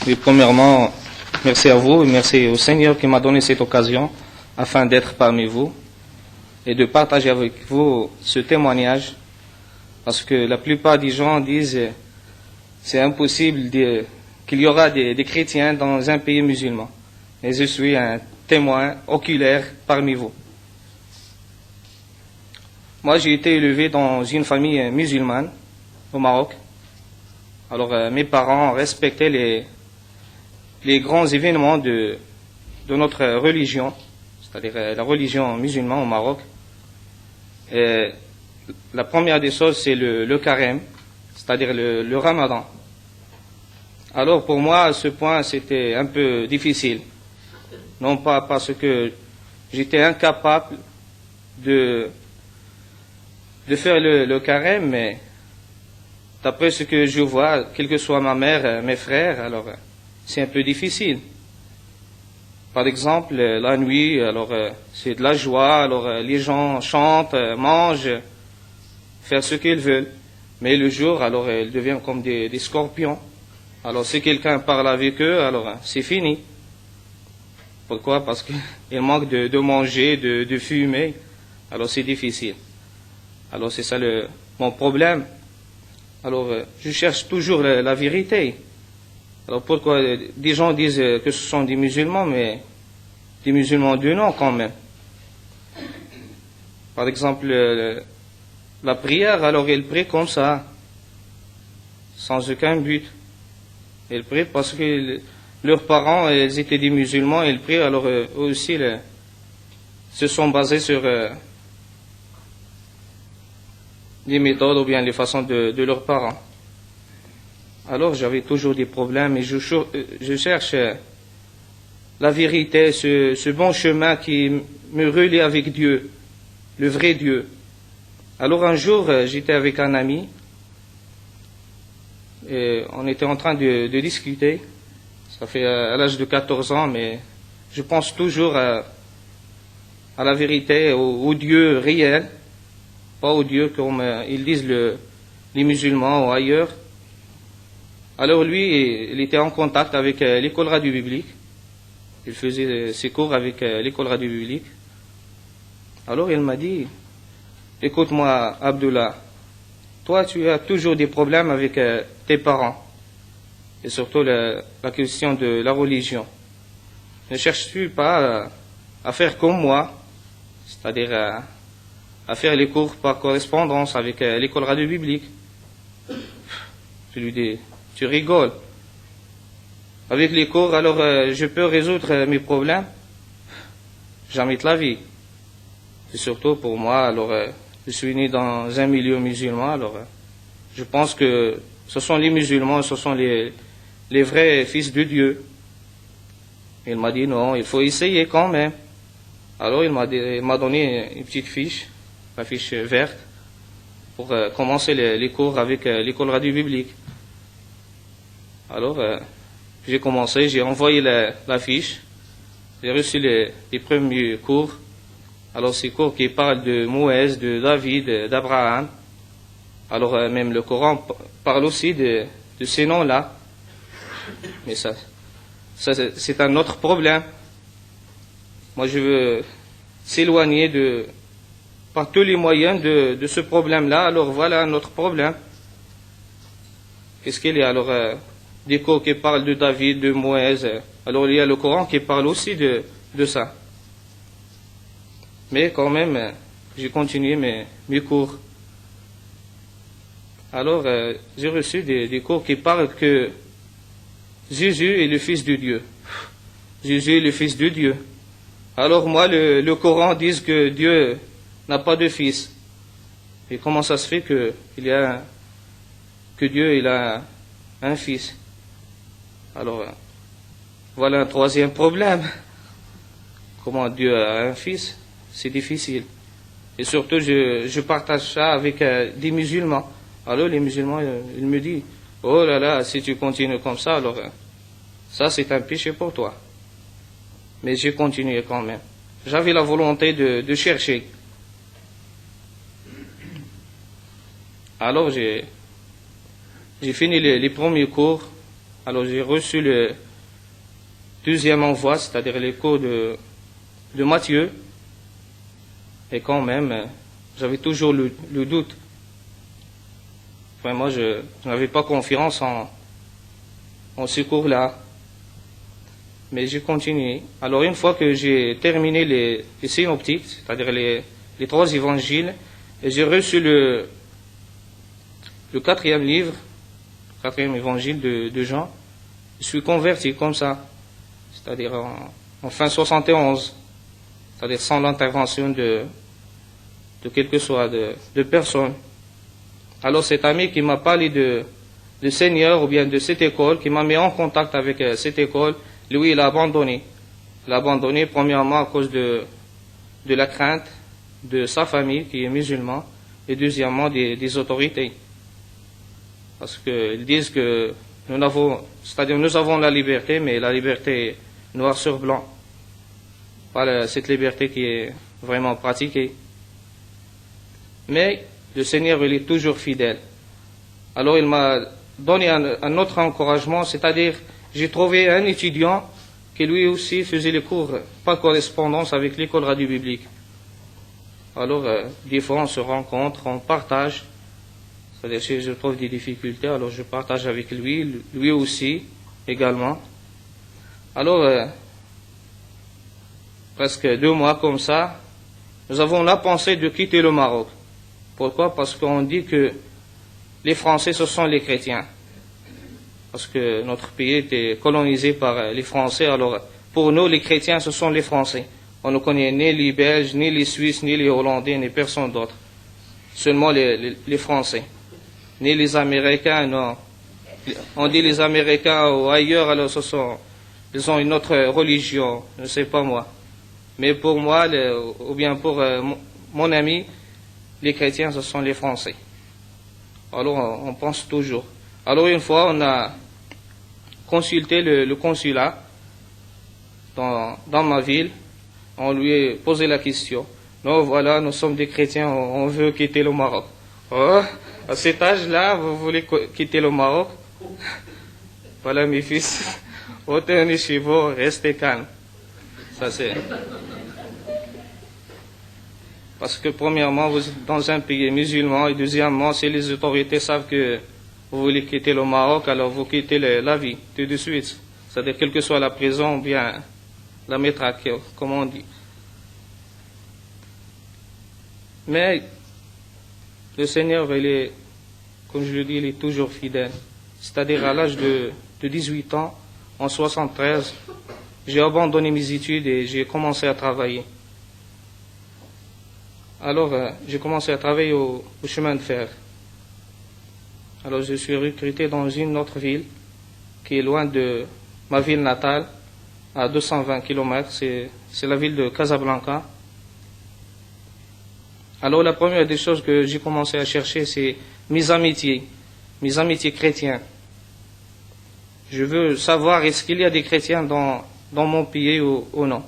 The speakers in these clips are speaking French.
Oui, premièrement, merci à vous et merci au Seigneur qui m'a donné cette occasion afin d'être parmi vous et de partager avec vous ce témoignage, parce que la plupart des gens disent c'est impossible qu'il y aura des chrétiens dans un pays musulman. Et je suis un témoin oculaire parmi vous. Moi, j'ai été élevé dans une famille musulmane au Maroc. Alors, mes parents respectaient les grands événements de notre religion, c'est-à-dire la religion musulmane au Maroc. Et la première des choses, c'est le carême, c'est-à-dire le ramadan. Alors, pour moi, à ce point, c'était un peu difficile. Non pas parce que j'étais incapable de faire le carême, mais d'après ce que je vois, quelle que soit ma mère, mes frères, alors c'est un peu difficile. Par exemple, la nuit, alors c'est de la joie, alors les gens chantent, mangent, faire ce qu'ils veulent. Mais le jour, alors ils deviennent comme des scorpions. Alors si quelqu'un parle avec eux, alors c'est fini. Pourquoi? Parce qu'ils manquent de manger, de fumer. Alors c'est difficile. Alors c'est ça mon problème. Alors je cherche toujours la vérité. Alors pourquoi des gens disent que ce sont des musulmans, mais des musulmans de nom quand même. Par exemple, la prière, alors ils prient comme ça, sans aucun but. Ils prient parce que leurs parents, ils étaient des musulmans, ils prient, alors eux aussi se sont basés sur des méthodes ou bien les façons de leurs parents. Alors j'avais toujours des problèmes et je cherche la vérité, ce bon chemin qui me relie avec Dieu, le vrai Dieu. Alors un jour, j'étais avec un ami et on était en train de discuter. Ça fait à l'âge de 14 ans, mais je pense toujours à la vérité, au Dieu réel, pas au Dieu comme ils disent les musulmans ou ailleurs. Alors lui, il était en contact avec l'école radio biblique. Il faisait ses cours avec l'école radio biblique. Alors il m'a dit, écoute-moi Abdullah, toi tu as toujours des problèmes avec tes parents, et surtout la question de la religion. Ne cherches-tu pas à faire comme moi, c'est-à-dire à faire les cours par correspondance avec l'école radio biblique? Je lui dis, tu rigoles. Avec les cours, alors je peux résoudre mes problèmes? Jamais de la vie. Et surtout pour moi, alors je suis né dans un milieu musulman, alors je pense que ce sont les musulmans, ce sont les vrais fils de Dieu. Il m'a dit non, il faut essayer quand même. Alors il m'a donné une petite fiche, la fiche verte, pour commencer les cours avec l'école radio biblique. Alors j'ai commencé, j'ai envoyé la fiche, j'ai reçu les premiers cours. Alors ces cours qui parlent de Moïse, de David, d'Abraham. Alors même le Coran parle aussi de ces noms-là. Mais ça c'est un autre problème. Moi je veux s'éloigner par tous les moyens de ce problème-là. Alors voilà un autre problème. Qu'est-ce qu'il y a? Alors des cours qui parlent de David, de Moïse. Alors il y a le Coran qui parle aussi de ça. Mais quand même, j'ai continué mes cours. Alors, j'ai reçu des cours qui parlent que Jésus est le Fils de Dieu. Jésus est le Fils de Dieu. Alors moi, le Coran dit que Dieu n'a pas de fils. Et comment ça se fait que Dieu il a un fils? Alors, voilà un troisième problème. Comment Dieu a un fils? C'est difficile. Et surtout, je partage ça avec des musulmans. Alors les musulmans, ils me disent, oh là là, si tu continues comme ça, alors ça c'est un péché pour toi. Mais j'ai continué quand même. J'avais la volonté de chercher. Alors j'ai fini les premiers cours Alors j'ai reçu le deuxième envoi, c'est-à-dire les cours de Matthieu, et quand même, j'avais toujours le doute. Vraiment, je n'avais pas confiance en ce cours-là. Mais j'ai continué. Alors une fois que j'ai terminé les synoptiques, c'est-à-dire les 3 évangiles, et j'ai reçu le 4e livre, le 4e évangile de Jean, je suis converti comme ça, c'est-à-dire en fin 71, c'est-à-dire sans l'intervention de quelque soit de personne. Alors cet ami qui m'a parlé de Seigneur ou bien de cette école, qui m'a mis en contact avec cette école, lui il a abandonné. Il a abandonné premièrement à cause de la crainte de sa famille qui est musulmane, et deuxièmement des autorités. Parce qu'ils disent que nous avons la liberté, mais la liberté noir sur blanc. Pas cette liberté qui est vraiment pratiquée. Mais le Seigneur, il est toujours fidèle. Alors il m'a donné un autre encouragement, c'est-à-dire, j'ai trouvé un étudiant qui lui aussi faisait les cours par correspondance avec l'école radio biblique. Alors, des fois, on se rencontre, on partage. C'est-à-dire, si je trouve des difficultés, alors je partage avec lui aussi, également. Alors, presque 2 mois comme ça, nous avons la pensée de quitter le Maroc. Pourquoi? Parce qu'on dit que les Français, ce sont les chrétiens. Parce que notre pays était colonisé par les Français. Alors, pour nous, les chrétiens, ce sont les Français. On ne connaît ni les Belges, ni les Suisses, ni les Hollandais, ni personne d'autre. Seulement les Français. Ni les Américains, non. On dit les Américains ou ailleurs, alors ils ont une autre religion, je ne sais pas moi. Mais pour moi, ou bien pour mon ami, les chrétiens, ce sont les Français. Alors, on pense toujours. Alors, une fois, on a consulté le consulat dans ma ville. On lui a posé la question. Non, voilà, nous sommes des chrétiens, on veut quitter le Maroc. Oh, à cet âge-là, vous voulez quitter le Maroc? Voilà, mes fils, retournez chez vous, restez calmes. Ça, c'est... Parce que premièrement, vous êtes dans un pays musulman, et deuxièmement, si les autorités savent que vous voulez quitter le Maroc, alors vous quittez la vie tout de suite. C'est-à-dire, quelle que soit la prison, ou bien la métraque, comme on dit. Mais le Seigneur, il est, comme je le dis, il est toujours fidèle. C'est-à-dire, à l'âge de 18 ans, en 73, j'ai abandonné mes études et j'ai commencé à travailler. Alors, j'ai commencé à travailler au chemin de fer. Alors, je suis recruté dans une autre ville qui est loin de ma ville natale, à 220 km. C'est la ville de Casablanca. Alors, la première des choses que j'ai commencé à chercher, c'est mes amitiés chrétiens. Je veux savoir, est-ce qu'il y a des chrétiens dans mon pays ou non.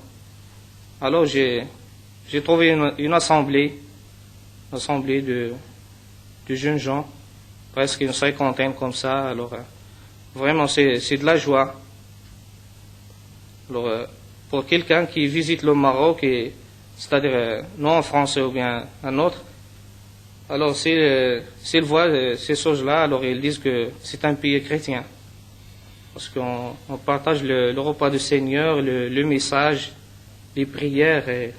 Alors, j'ai trouvé une assemblée de jeunes gens, presque une 50aine comme ça. Alors, vraiment, c'est de la joie. Alors, pour quelqu'un qui visite le Maroc, c'est-à-dire non en français ou bien un autre, alors s'ils voient ces choses-là, alors ils disent que c'est un pays chrétien. Parce qu'on partage le repas du Seigneur, le message, les prières, et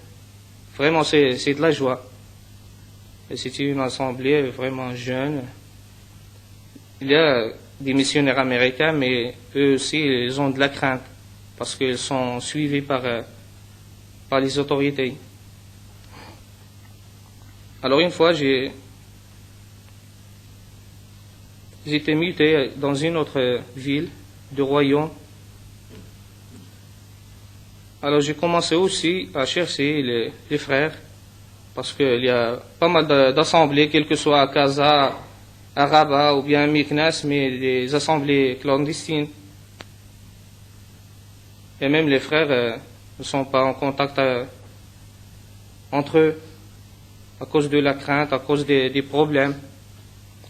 vraiment c'est de la joie. Et c'est une assemblée vraiment jeune. Il y a des missionnaires américains, mais eux aussi, ils ont de la crainte, parce qu'ils sont suivis par les autorités. Alors une fois, j'ai été muté dans une autre ville du royaume. Alors j'ai commencé aussi à chercher les frères, parce qu'il y a pas mal d'assemblées, quelles que soient à Casa, à Rabat ou bien à Meknès, mais des assemblées clandestines. Et même les frères ne sont pas en contact entre eux, à cause de la crainte, à cause des problèmes.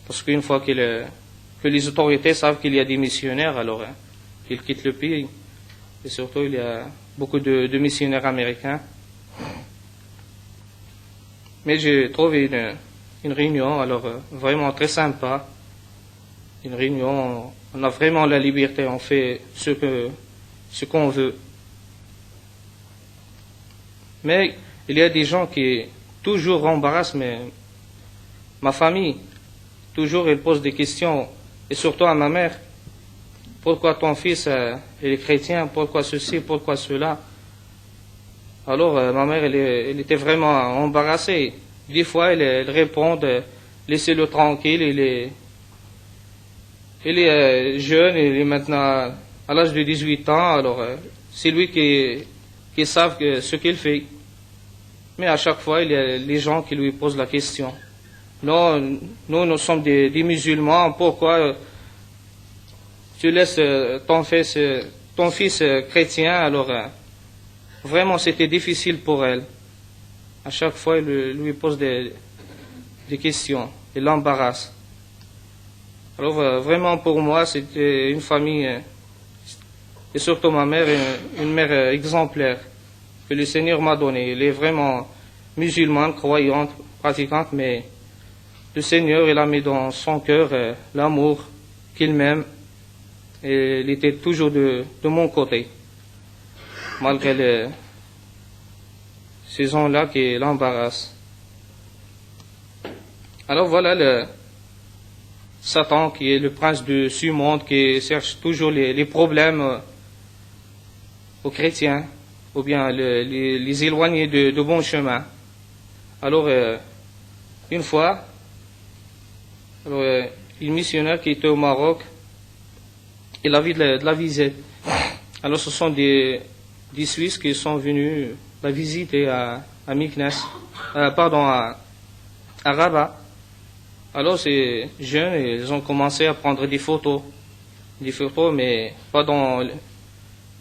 Parce qu'une fois qu'ils que les autorités savent qu'il y a des missionnaires, alors ils quittent le pays. Et surtout, il y a beaucoup de missionnaires américains. Mais j'ai trouvé une réunion, alors vraiment très sympa. Une réunion, on a vraiment la liberté, on fait ce qu'on veut. Mais il y a des gens qui toujours embarrassent ma famille. Toujours ils posent des questions, et surtout à ma mère. Pourquoi ton fils il est chrétien? Pourquoi ceci? Pourquoi cela? Alors ma mère, elle était vraiment embarrassée. Des fois, elle répond, laissez-le tranquille, il est jeune, il est maintenant à l'âge de 18 ans, alors c'est lui qui savent ce qu'il fait. Mais à chaque fois, il y a les gens qui lui posent la question. Non, nous sommes des musulmans, pourquoi tu laisses ton fils chrétien? Alors, vraiment, c'était difficile pour elle. À chaque fois, il lui pose des questions, il l'embarrasse. Alors, vraiment, pour moi, c'était une famille, et surtout ma mère, une mère exemplaire, que le Seigneur m'a donnée. Elle est vraiment musulmane, croyante, pratiquante, mais le Seigneur, il a mis dans son cœur l'amour qu'il m'aime, et il était toujours de mon côté, malgré ces gens-là qui l'embarrassent. Alors voilà le Satan qui est le prince de ce monde, qui cherche toujours les problèmes aux chrétiens, ou bien les éloigner de bon chemin. Alors, une fois, une missionnaire qui était au Maroc, il a vu de la visite. Alors, ce sont des Suisses qui sont venus la visiter à Meknès, à Rabat. Alors, ces jeunes, ils ont commencé à prendre des photos, mais pas dans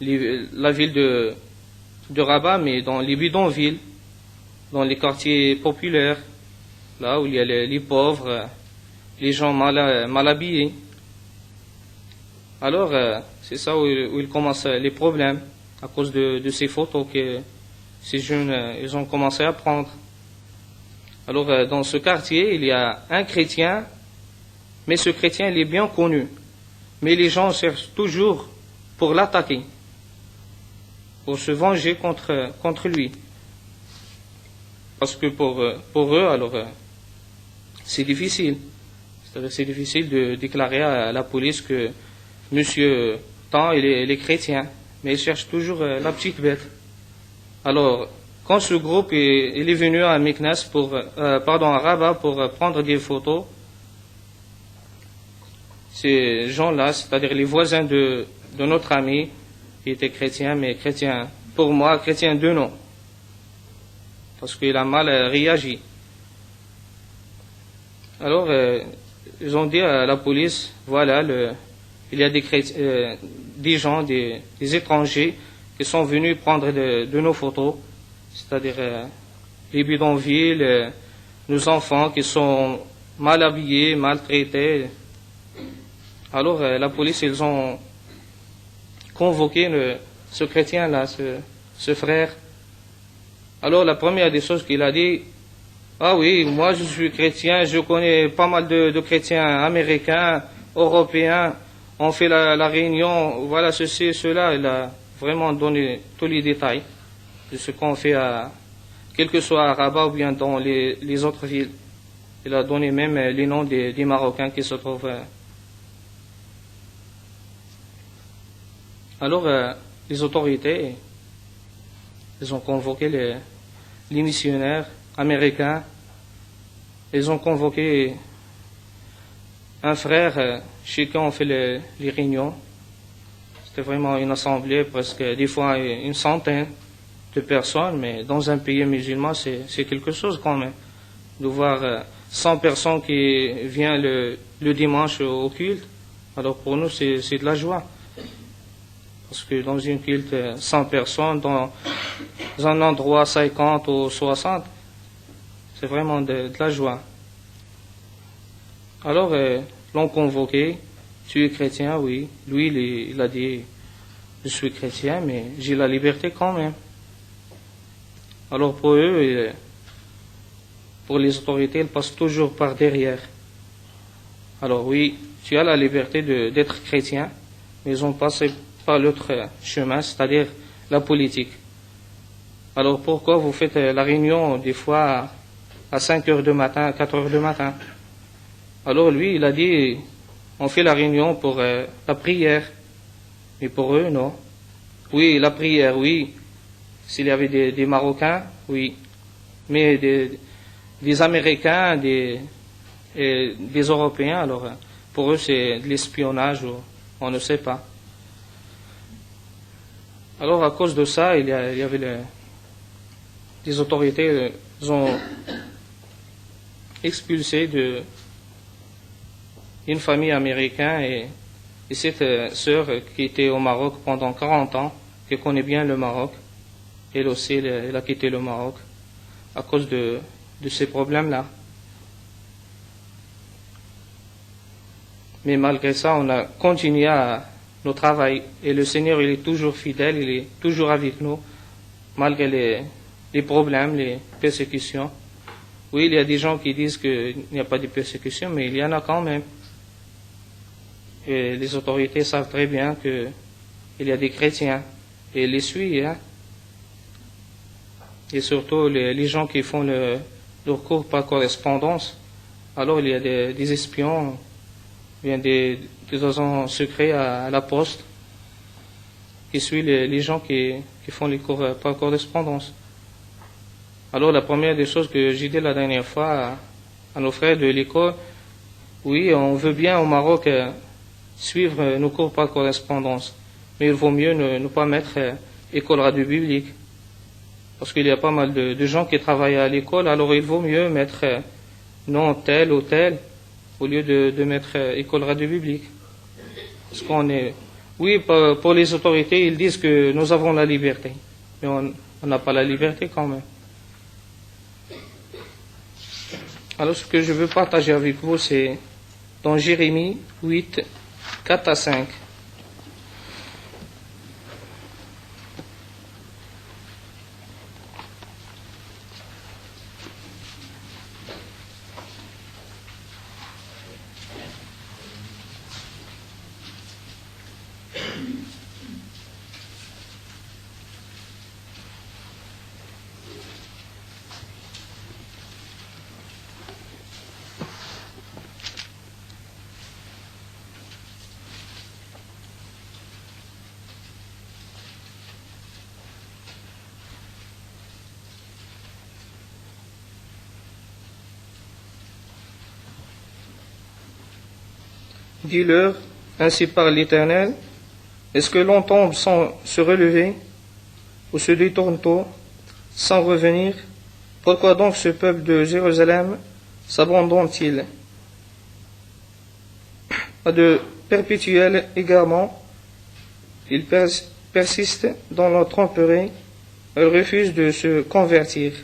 la ville de Rabat, mais dans les bidonvilles, dans les quartiers populaires, là où il y a les pauvres, les gens mal habillés. Alors, c'est ça où il commence les problèmes, à cause de ces photos que ces jeunes, ils ont commencé à prendre. Alors, dans ce quartier, il y a un chrétien, mais ce chrétien, il est bien connu. Mais les gens cherchent toujours pour l'attaquer, pour se venger contre lui. Parce que pour eux, alors, c'est difficile. C'est-à-dire, c'est difficile de déclarer à la police que Monsieur Tant, il est chrétien, mais il cherche toujours la petite bête. Alors, quand ce groupe il est venu à Meknès à Rabat pour prendre des photos, ces gens-là, c'est-à-dire les voisins de notre ami, qui était chrétien, mais chrétien, pour moi, chrétien de nom, parce qu'il a mal réagi. Alors, ils ont dit à la police, voilà, il y a des gens, des étrangers, qui sont venus prendre de nos photos, c'est-à-dire les bidonvilles, nos enfants qui sont mal habillés, maltraités. Alors la police, ils ont convoqué ce chrétien-là, ce frère. Alors la première des choses qu'il a dit, ah oui, moi je suis chrétien, je connais pas mal de chrétiens américains, européens, on fait la réunion, voilà ceci et cela. Il a vraiment donné tous les détails de ce qu'on fait quel que soit à Rabat ou bien dans les autres villes. Il a donné même les noms des Marocains qui se trouvent. Alors, les autorités, ils ont convoqué les missionnaires américains, ils ont convoqué un frère chez qui on fait les réunions. C'était vraiment une assemblée, presque des fois une centaine de personnes, mais dans un pays musulman, c'est quelque chose quand même. De voir 100 personnes qui viennent le dimanche au culte, alors pour nous, c'est de la joie. Parce que dans une culte, 100 personnes, dans un endroit 50 ou 60, c'est vraiment de la joie. Alors, l'ont convoqué, tu es chrétien, oui. Lui, il a dit, je suis chrétien, mais j'ai la liberté quand même. Alors pour eux, pour les autorités, ils passent toujours par derrière. Alors oui, tu as la liberté d'être chrétien, mais ils ont passé par l'autre chemin, c'est-à-dire la politique. Alors pourquoi vous faites la réunion des fois à 5 heures du matin, à 4 heures du matin? Alors lui, il a dit, on fait la réunion pour la prière. Mais pour eux, non. Oui, la prière, oui. S'il y avait des Marocains, oui. Mais des Américains, des Européens, alors pour eux c'est de l'espionnage, ou on ne sait pas. Alors à cause de ça, il y avait des autorités ont expulsé une famille américaine et cette sœur qui était au Maroc pendant 40 ans, qui connaît bien le Maroc, elle aussi, elle a quitté le Maroc à cause de ces problèmes-là. Mais malgré ça, on a continué notre travail et le Seigneur, il est toujours fidèle, il est toujours avec nous, malgré les problèmes, les persécutions. Oui, il y a des gens qui disent qu'il n'y a pas de persécutions, mais il y en a quand même. Et les autorités savent très bien qu'il y a des chrétiens et ils les suivent. Hein. Et surtout les gens qui font leur cours par correspondance. Alors il y a des espions, bien des agents secrets à la poste qui suivent les gens qui font les cours par correspondance. Alors la première des choses que j'ai dit la dernière fois à nos frères de l'école, oui, on veut bien au Maroc suivre nos cours par correspondance, mais il vaut mieux ne pas mettre école radio biblique, parce qu'il y a pas mal de gens qui travaillent à l'école, alors il vaut mieux mettre non tel ou tel, au lieu de mettre école radio biblique. Parce qu'on est, oui, pour les autorités, ils disent que nous avons la liberté, mais on n'a pas la liberté quand même. Alors ce que je veux partager avec vous, c'est dans Jérémie 8, 4 à 5. Dis-leur, ainsi parle l'Éternel, est-ce que l'on tombe sans se relever, ou se détourne tôt, sans revenir? Pourquoi donc ce peuple de Jérusalem s'abandonne-t-il à de perpétuels égarements? Ils persistent dans leur tromperie, ils refusent de se convertir.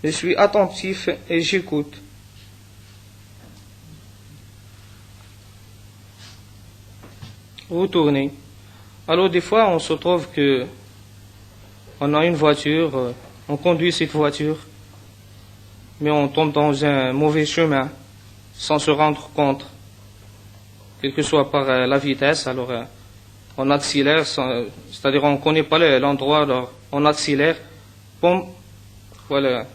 Je suis attentif et j'écoute. Retourner. Alors des fois on se trouve que on a une voiture, on conduit cette voiture, mais on tombe dans un mauvais chemin sans se rendre compte, quelle que soit par la vitesse. Alors on accélère, c'est-à-dire on ne connaît pas l'endroit, alors on accélère, boum, voilà,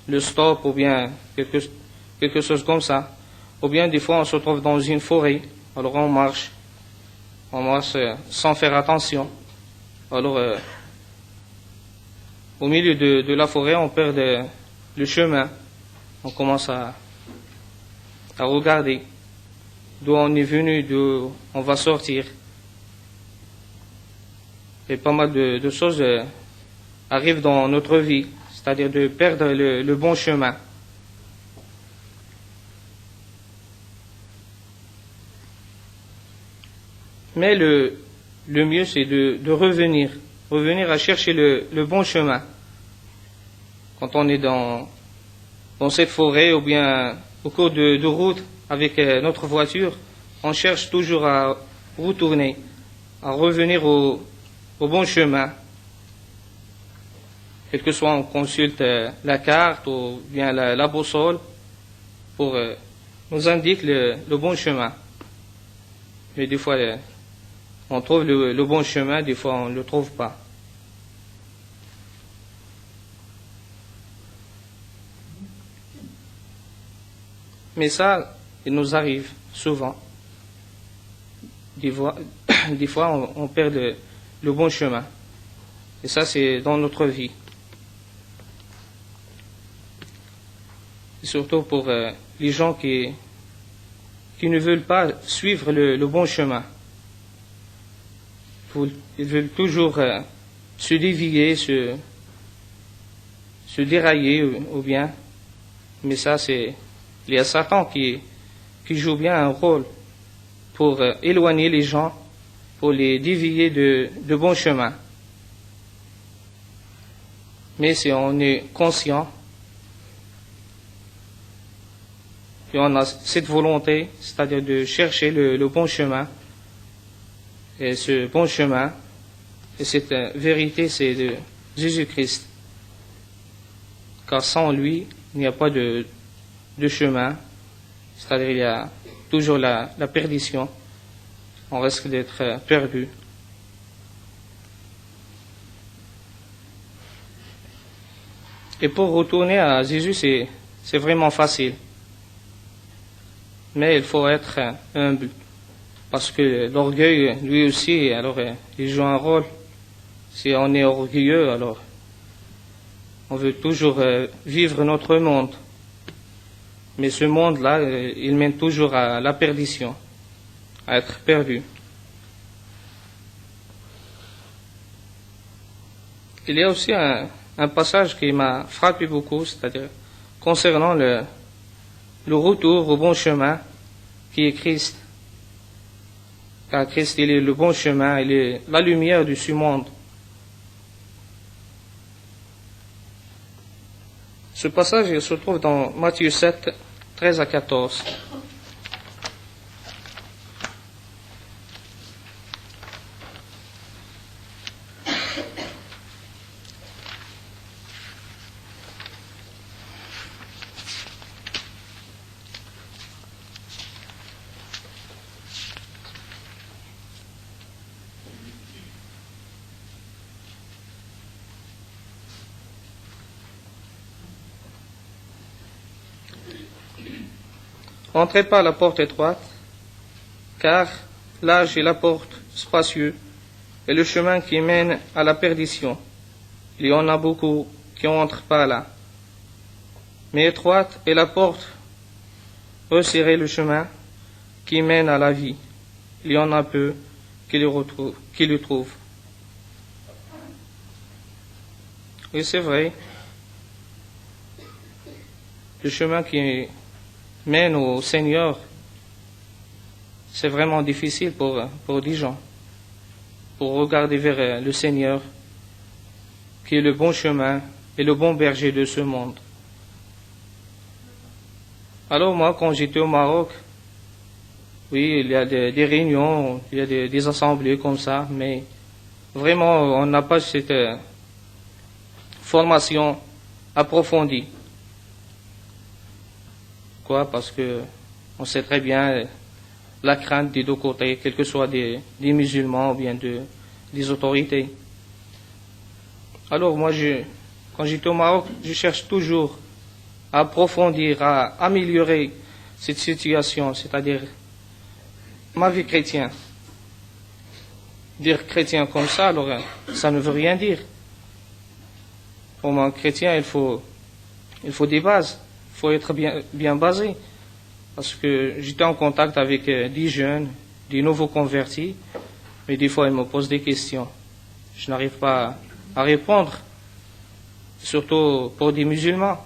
le stop ou bien quelque chose comme ça. Ou bien des fois on se trouve dans une forêt, alors on marche sans faire attention. Alors, au milieu de la forêt, on perd le chemin. On commence à regarder d'où on est venu, d'où on va sortir. Et pas mal de choses arrivent dans notre vie, c'est-à-dire de perdre le bon chemin. Mais le mieux, c'est de revenir à chercher le bon chemin. Quand on est dans cette forêt ou bien au cours de route avec notre voiture, on cherche toujours à retourner, à revenir au bon chemin. Quel que soit, on consulte la carte ou bien la boussole pour nous indiquer le bon chemin. Mais des fois, on trouve le bon chemin, des fois, on ne le trouve pas. Mais ça, il nous arrive souvent. Des fois on perd le bon chemin. Et ça, c'est dans notre vie. Et surtout pour les gens qui ne veulent pas suivre le bon chemin. Ils veulent toujours se dévier, se dérailler ou bien. Mais ça, il y a Satan qui joue bien un rôle pour éloigner les gens, pour les dévier de bon chemin. Mais si on est conscient et on a cette volonté, c'est-à-dire de chercher le bon chemin, et ce bon chemin, et cette vérité, c'est de Jésus-Christ. Car sans lui, il n'y a pas de chemin, c'est-à-dire il y a toujours la perdition, on risque d'être perdu. Et pour retourner à Jésus, c'est vraiment facile. Mais il faut être humble, parce que l'orgueil, lui aussi, alors il joue un rôle. Si on est orgueilleux, alors on veut toujours vivre notre monde. Mais ce monde-là, il mène toujours à la perdition, à être perdu. Il y a aussi un passage qui m'a frappé beaucoup, c'est-à-dire concernant le retour au bon chemin, qui est Christ. Car Christ, il est le bon chemin, il est la lumière de ce monde. Ce passage, il se trouve dans Matthieu 7, 13 à 14. Entrez par la porte étroite, car large est la porte spacieuse et le chemin qui mène à la perdition. Il y en a beaucoup qui entrent par là. Mais étroite est la porte, resserré le chemin qui mène à la vie. Il y en a peu qui le trouvent. Oui, c'est vrai. Le chemin qui mène au Seigneur, c'est vraiment difficile pour des gens, pour regarder vers le Seigneur, qui est le bon chemin et le bon berger de ce monde. Alors moi, quand j'étais au Maroc, oui, il y a des réunions, il y a des assemblées comme ça, mais vraiment, on n'a pas cette formation approfondie. Parce que on sait très bien la crainte des deux côtés, quels que soient des musulmans ou bien des autorités. Alors moi, quand j'étais au Maroc, je cherche toujours à approfondir, à améliorer cette situation, c'est-à-dire ma vie chrétienne. Dire chrétien comme ça, alors ça ne veut rien dire. Pour moi, chrétien, il faut des bases. Il faut être bien basé, parce que j'étais en contact avec des jeunes, des nouveaux convertis, mais des fois ils me posent des questions. Je n'arrive pas à répondre, surtout pour des musulmans.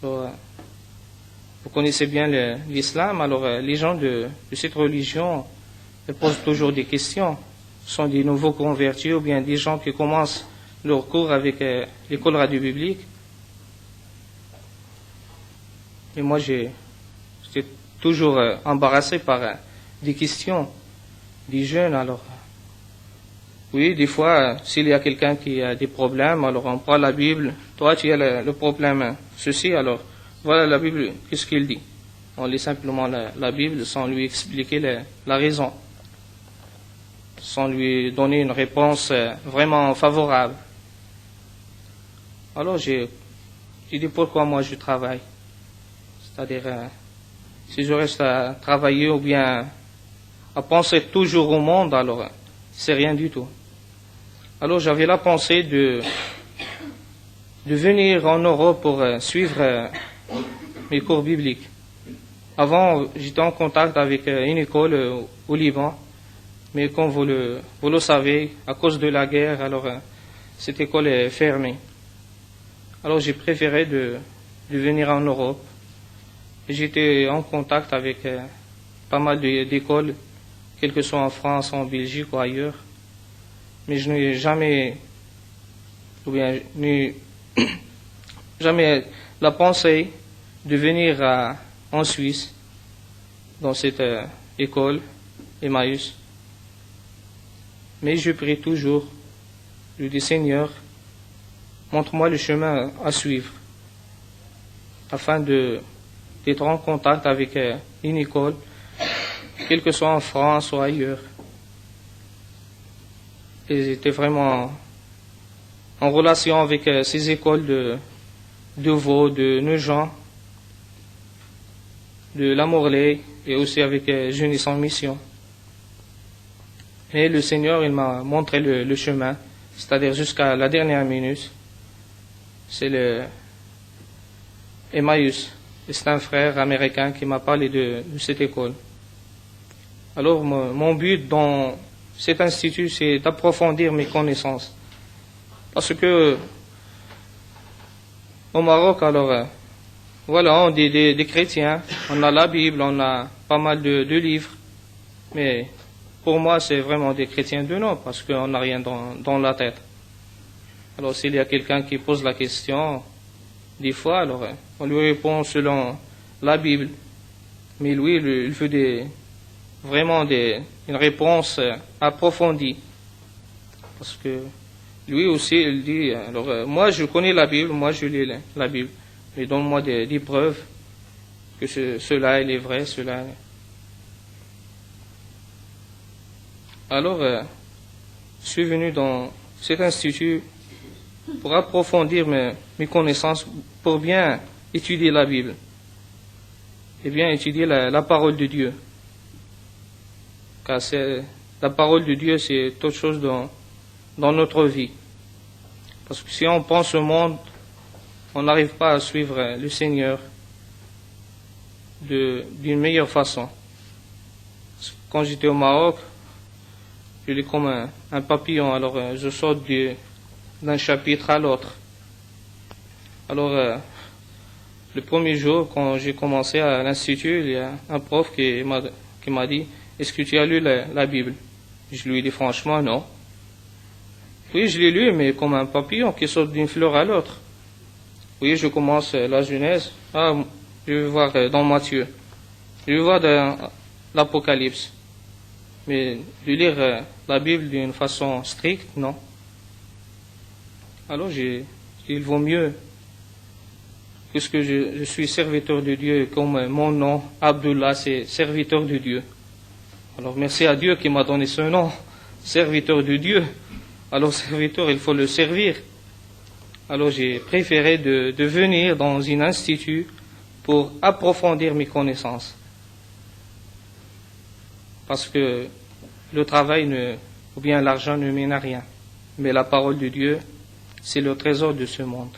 Alors, vous connaissez bien l'islam, alors les gens de cette religion ils posent toujours des questions. Ce sont des nouveaux convertis ou bien des gens qui commencent leur cours avec l'école radio biblique. Et moi, j'étais toujours embarrassé par des questions des jeunes. Alors, oui, des fois, s'il y a quelqu'un qui a des problèmes, alors on prend la Bible. Toi, tu as le problème, ceci, alors voilà la Bible, qu'est-ce qu'il dit? On lit simplement la Bible sans lui expliquer la raison, sans lui donner une réponse vraiment favorable. Alors j'ai dit pourquoi moi je travaille. C'est-à-dire, si je reste à travailler ou bien à penser toujours au monde, alors c'est rien du tout. Alors j'avais la pensée de venir en Europe pour suivre mes cours bibliques. Avant, j'étais en contact avec une école au Liban, mais comme vous le savez, à cause de la guerre, alors cette école est fermée. Alors j'ai préféré de venir en Europe. Et j'étais en contact avec pas mal d'écoles, quelles que soient en France, en Belgique ou ailleurs. Mais je n'ai jamais, ou bien, jamais la pensée de venir en Suisse, dans cette école, Emmaüs. Mais je prie toujours, je dis Seigneur, montre-moi le chemin à suivre, afin d'être en contact avec une école, quelle que soit en France ou ailleurs. Et j'étais vraiment en relation avec ces écoles de Vaud, de Nogent, de La Morlaix, et aussi avec Jeunesse en Mission. Et le Seigneur, il m'a montré le chemin, c'est-à-dire jusqu'à la dernière minute. C'est le Emmaüs. C'est un frère américain qui m'a parlé de cette école. Alors, mon but dans cet institut, c'est d'approfondir mes connaissances. Parce que, au Maroc, alors, voilà, on est des chrétiens, on a la Bible, on a pas mal de livres, mais pour moi, c'est vraiment des chrétiens de nom, parce qu'on n'a rien dans la tête. Alors, s'il y a quelqu'un qui pose la question, des fois, alors, on lui répond selon la Bible, mais lui, il veut vraiment une réponse approfondie, parce que lui aussi, il dit, alors, moi, je connais la Bible, moi, je lis la Bible, mais donne-moi des preuves que cela il est vrai, cela. Alors, je suis venu dans cet institut pour approfondir mes connaissances, pour bien étudier la Bible et bien étudier la parole de Dieu. Car la parole de Dieu, c'est autre chose dans notre vie. Parce que si on pense au monde, on n'arrive pas à suivre le Seigneur d'une meilleure façon. Quand j'étais au Maroc, je lis comme un papillon, alors je saute d'un chapitre à l'autre. Alors, le premier jour, quand j'ai commencé à l'institut, il y a un prof qui m'a dit, est-ce que tu as lu la Bible? Je lui ai dit franchement non. Oui, je l'ai lu, mais comme un papillon qui saute d'une fleur à l'autre. Oui, je commence la Genèse. Ah, je vais voir dans Matthieu. Je vais voir dans l'Apocalypse. Mais de lire la Bible d'une façon stricte, non. Alors, il vaut mieux, puisque je suis serviteur de Dieu, comme mon nom, Abdullah, c'est serviteur de Dieu. Alors, merci à Dieu qui m'a donné ce nom, serviteur de Dieu. Alors, serviteur, il faut le servir. Alors, j'ai préféré de venir dans un institut pour approfondir mes connaissances. Parce que le travail ou bien l'argent ne mène à rien. Mais la parole de Dieu, c'est le trésor de ce monde.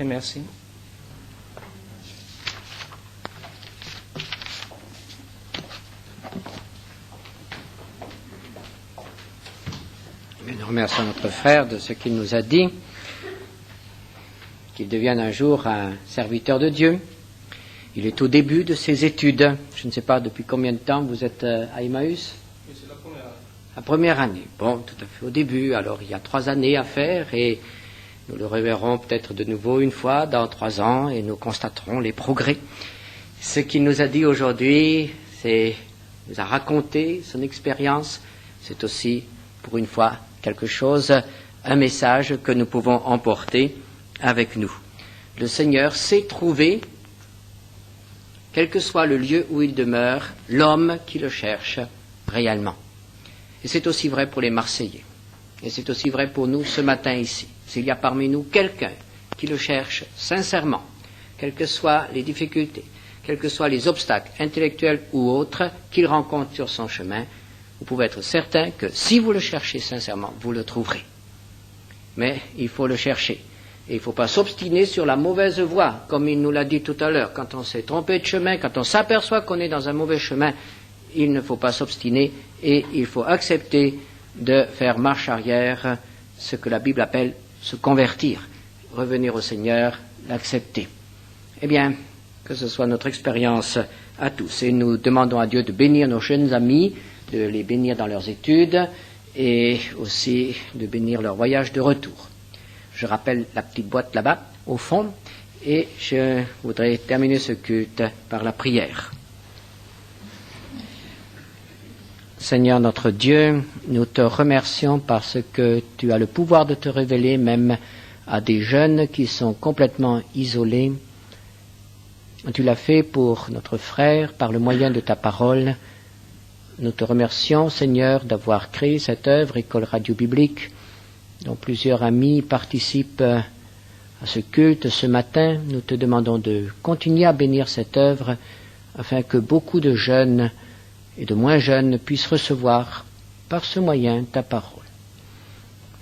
Et merci. Nous remercions notre frère de ce qu'il nous a dit, qu'il devienne un jour un serviteur de Dieu. Il est au début de ses études. Je ne sais pas depuis combien de temps vous êtes à Emmaüs. Oui, c'est la première année. La première année. Bon, tout à fait au début. Alors, il y a 3 années à faire et nous le reverrons peut-être de nouveau une fois dans 3 ans et nous constaterons les progrès. Ce qu'il nous a dit aujourd'hui, il nous a raconté son expérience. C'est aussi, pour une fois, quelque chose, un message que nous pouvons emporter avec nous. Le Seigneur sait trouver, quel que soit le lieu où il demeure, l'homme qui le cherche réellement. Et c'est aussi vrai pour les Marseillais. Et c'est aussi vrai pour nous ce matin ici. S'il y a parmi nous quelqu'un qui le cherche sincèrement, quelles que soient les difficultés, quels que soient les obstacles intellectuels ou autres qu'il rencontre sur son chemin, vous pouvez être certain que si vous le cherchez sincèrement, vous le trouverez. Mais il faut le chercher. Et il ne faut pas s'obstiner sur la mauvaise voie, comme il nous l'a dit tout à l'heure. Quand on s'est trompé de chemin, quand on s'aperçoit qu'on est dans un mauvais chemin, il ne faut pas s'obstiner et il faut accepter de faire marche arrière, ce que la Bible appelle se convertir, revenir au Seigneur, l'accepter. Eh bien, que ce soit notre expérience à tous. Et nous demandons à Dieu de bénir nos jeunes amis, de les bénir dans leurs études et aussi de bénir leur voyage de retour. Je rappelle la petite boîte là-bas, au fond, et je voudrais terminer ce culte par la prière. Seigneur notre Dieu, nous te remercions parce que tu as le pouvoir de te révéler même à des jeunes qui sont complètement isolés. Tu l'as fait pour notre frère par le moyen de ta parole. Nous te remercions, Seigneur, d'avoir créé cette œuvre, École Radio Biblique, dont plusieurs amis participent à ce culte ce matin. Nous te demandons de continuer à bénir cette œuvre afin que beaucoup de jeunes et de moins jeunes puissent recevoir par ce moyen ta parole.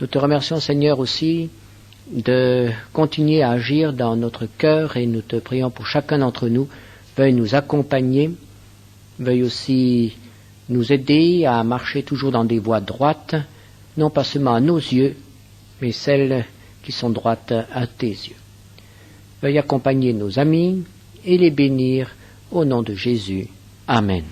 Nous te remercions, Seigneur, aussi de continuer à agir dans notre cœur et nous te prions pour chacun d'entre nous. Veuille nous accompagner, veuille aussi nous aider à marcher toujours dans des voies droites, non pas seulement à nos yeux, mais celles qui sont droites à tes yeux. Veuille accompagner nos amis et les bénir au nom de Jésus. Amen.